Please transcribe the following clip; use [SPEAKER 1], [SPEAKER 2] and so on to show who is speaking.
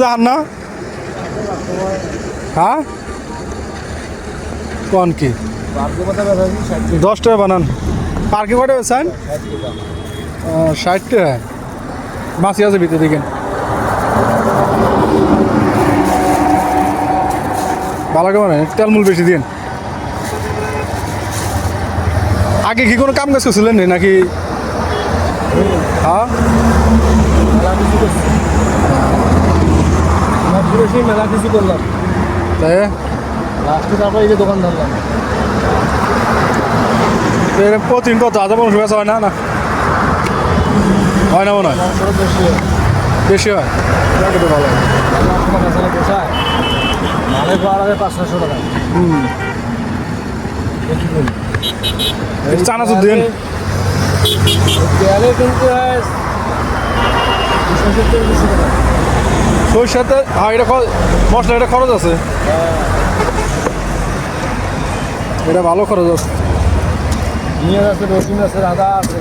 [SPEAKER 1] জান না হ্যাঁ কোন কি 10 টাকা বানান পার্কে কটা বেছেন 60 টাকা মাছি আছে ভিতরে দেখেন ভালো কেমন তেলমূল বেশি দিন আগে কি কোনো কাম কাজ করছিলেন নাকি হ্যাঁ
[SPEAKER 2] মেলা কিছু করলাম
[SPEAKER 1] তাই
[SPEAKER 2] লাস্টে তারপরে এই যে দোকান ধরলাম
[SPEAKER 1] প্রতিদিন কত আধা মানুষ বেচা হয় না না হয় না মনে হয় বেশি হয় তো ভালো
[SPEAKER 2] মশলা পোষায় মালে পাওয়ার আগে 500 টাকা
[SPEAKER 1] চানাচুর দিন
[SPEAKER 2] তেলে কিন্তু 270 টাকা
[SPEAKER 1] সরষেতে হ্যাঁ এটা মশলা এটা খরচ আছে এটা ভালো খরচ আছে
[SPEAKER 2] পেঁয়াজ আছে রসুন আছে আদা আছে